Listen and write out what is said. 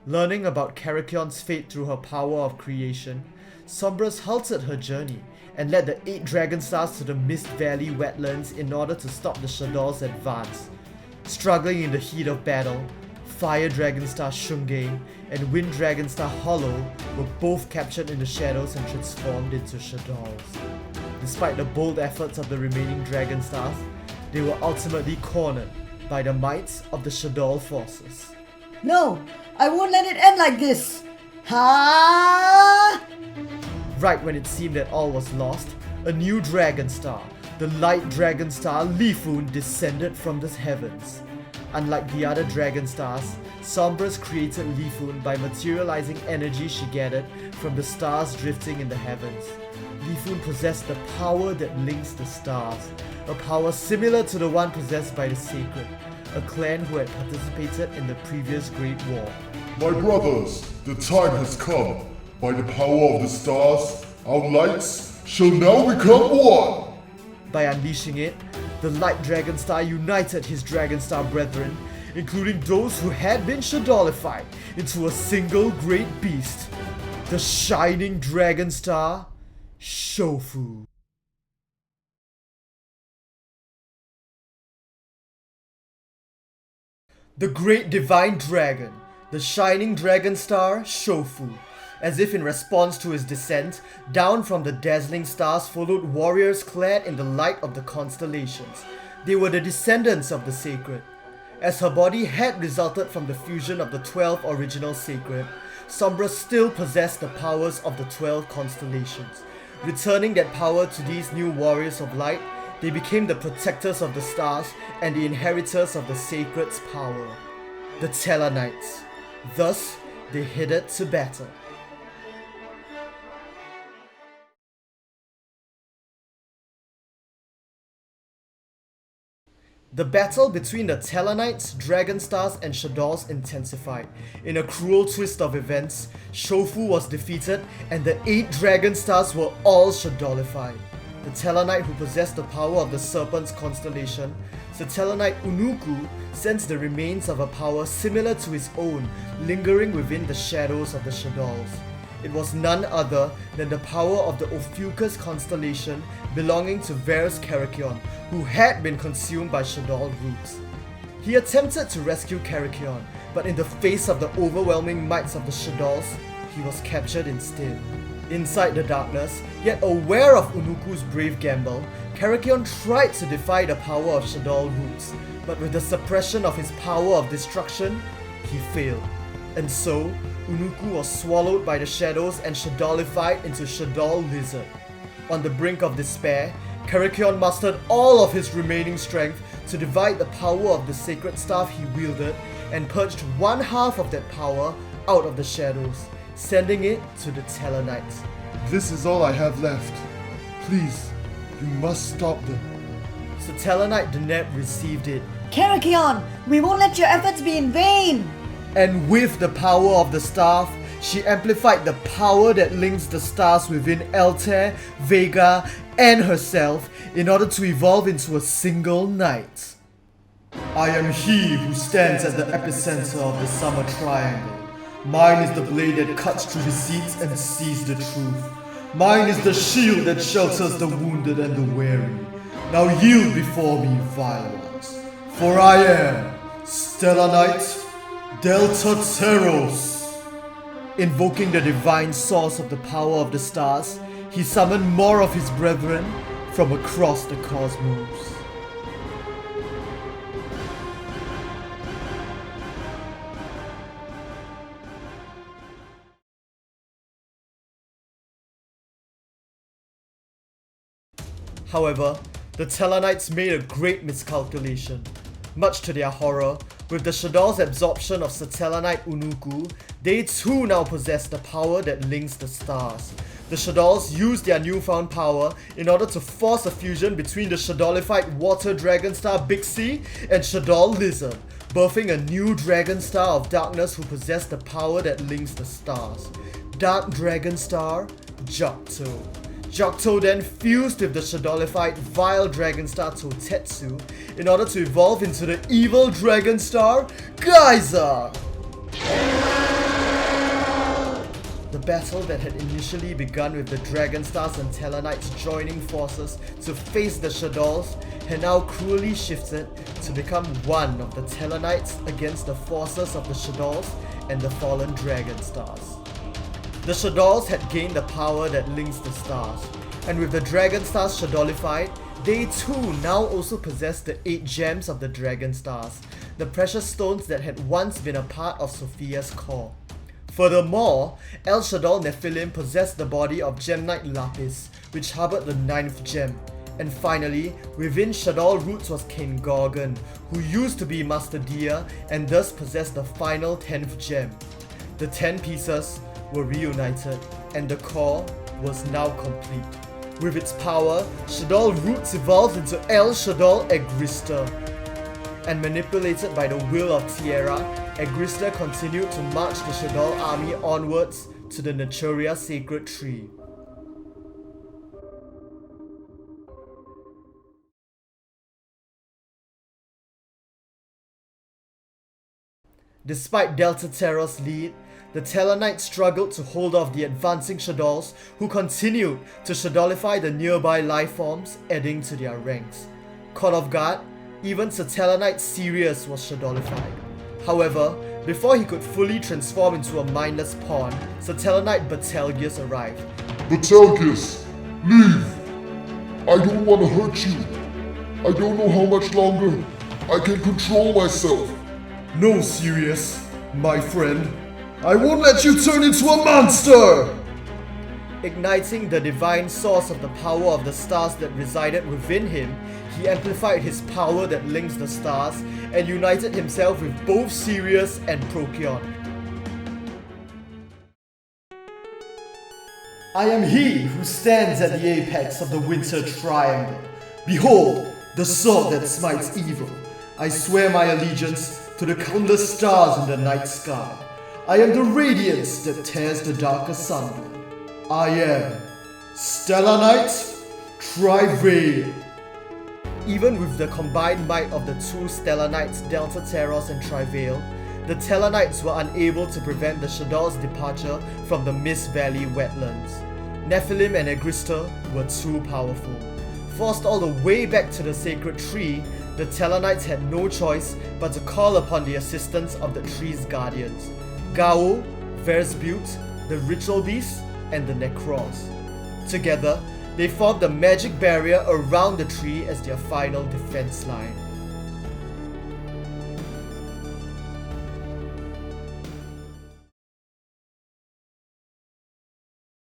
Learning about Karakion's fate through her power of creation, Sombre halted her journey and led the 8 Dragonstars to the Mist Valley wetlands in order to stop the Shadoll's advance. Struggling in the heat of battle, Fire Dragonstar Shungay and Wind Dragonstar Hollow were both captured in the shadows and transformed into Shadolls. Despite the bold efforts of the remaining Dragonstars, they were ultimately cornered by the might of the Shadoll forces. No! I won't let it end like this! Ha! Right when it seemed that all was lost, a new Dragonstar, the Light Dragonstar Lifun, descended from the heavens. Unlike the other Dragonstars, Sombre's created Lifun by materializing energy she gathered from the stars drifting in the heavens. Lifun possessed the power that links the stars, a power similar to the one possessed by the Sacred, a clan who had participated in the previous Great War. My brothers, the time has come. By the power of the stars, our lights shall now become one. By unleashing it, the Light Dragonstar united his Dragonstar brethren, including those who had been Shadollified, into a single great beast, the Shining Dragonstar, Shofu. The Great Divine Dragon, the Shining Dragonstar, Shofu. As if in response to his descent, down from the dazzling stars followed warriors clad in the light of the constellations. They were the descendants of the Sacred. As her body had resulted from the fusion of the 12 original Sacred, Sombre still possessed the powers of the 12 constellations. Returning that power to these new warriors of light, they became the protectors of the stars and the inheritors of the Sacred's power, the Tellarknights. Thus, they headed to battle. The battle between the Tellarknights, Dragonstars and Shadolls intensified. In a cruel twist of events, Shofu was defeated and the 8 Dragonstars were all Shadollified. The Tellarknight who possessed the power of the Serpent's constellation, the Tellarknight Unuku, sensed the remains of a power similar to his own lingering within the shadows of the Shadolls. It was none other than the power of the Ophiuchus constellation belonging to Varus Karakion, who had been consumed by Shadoll Roots. He attempted to rescue Karakion, but in the face of the overwhelming mights of the Shadolls, he was captured instead. Inside the darkness, yet aware of Unuku's brave gamble, Karakion tried to defy the power of Shadoll Roots, but with the suppression of his power of destruction, he failed. And so, Unuku was swallowed by the shadows and Shadollified into Shadoll Lizard. On the brink of despair, Karakion mustered all of his remaining strength to divide the power of the sacred staff he wielded and purged one half of that power out of the shadows, sending it to the Tellarknights. This is all I have left. Please, you must stop them. So Tellarknight Deneb received it, Karakion, we won't let your efforts be in vain! and with the power of the staff, she amplified the power that links the stars within Altair, Vega, and herself in order to evolve into a single knight. I am he who stands at the epicenter of the Summer Triangle. Mine is the blade that cuts through deceit and sees the truth. Mine is the shield that shelters the wounded and the weary. Now yield before me, vile ones, for I am Stellar Knight Delta Teros. Invoking the divine source of the power of the stars, he summoned more of his brethren from across the cosmos. However, the Tellarknights made a great miscalculation. Much to their horror, with the Shadoll's absorption of Tellarknight Unuku, they too now possess the power that links the stars. The Shadolls used their newfound power in order to force a fusion between the Shadollified Water Dragonstar Big C and Shadoll Lizard, birthing a new Dragonstar of Darkness who possessed the power that links the stars. Dark Dragonstar, Yugioh. Yugioh then fused with the Shadollified Vile Dragonstar Totetsu in order to evolve into the evil Dragonstar, Geyser! The battle that had initially begun with the Dragonstars and Tellarknights joining forces to face the Shadolls had now cruelly shifted to become one of the Tellarknights against the forces of the Shadolls and the fallen Dragonstars. The Shadolls had gained the power that links the stars, and with the Dragonstars Shadollified, they too now also possessed the 8 gems of the Dragonstars, the precious stones that had once been a part of Sophia's core. Furthermore, el-shadoll Nephilim possessed the body of Gem Knight Lapis, which harbored the 9th gem. And finally, within Shadoll Roots was King Gorgon, who used to be Master Dia and thus possessed the final 10th gem. The 10 pieces were reunited, and the core was now complete. With its power, Shadoll Roots evolved into el-shadoll Agrista. And manipulated by the will of Tierra, Agrista continued to march the Shadoll army onwards to the Naturia sacred tree. Despite Delta Terror's lead, the Tellarknights struggled to hold off the advancing Shadolls, who continued to Shadollify the nearby lifeforms, adding to their ranks. Caught off guard, even Sir Tellarknight Sirius was Shadollified. However, before he could fully transform into a mindless pawn, Sir Tellarknight Betelgeuse arrived. Betelgeuse, leave! I don't want to hurt you. I don't know how much longer I can control myself. No, Sirius, my friend. I won't let you turn into a monster! Igniting the divine source of the power of the stars that resided within him, he amplified his power that links the stars and united himself with both Sirius and Procyon. I am he who stands at the apex of the Winter Triangle. Behold, the sword that smites evil. I swear my allegiance to the countless stars in the night sky. I am the radiance that tears the dark asunder. I am Tellarknights Travail. Even with the combined might of the two Tellarknights, Delta Terros and Travail, the Tellarknights were unable to prevent the Shadoll's departure from the Mist Valley wetlands. Nephilim and Agrista were too powerful. Forced all the way back to the sacred tree, the Tellarknights had no choice but to call upon the assistance of the tree's guardians, Gao, Versbute, the Ritual Beast, and the Necros. Together, they formed a magic barrier around the tree as their final defense line.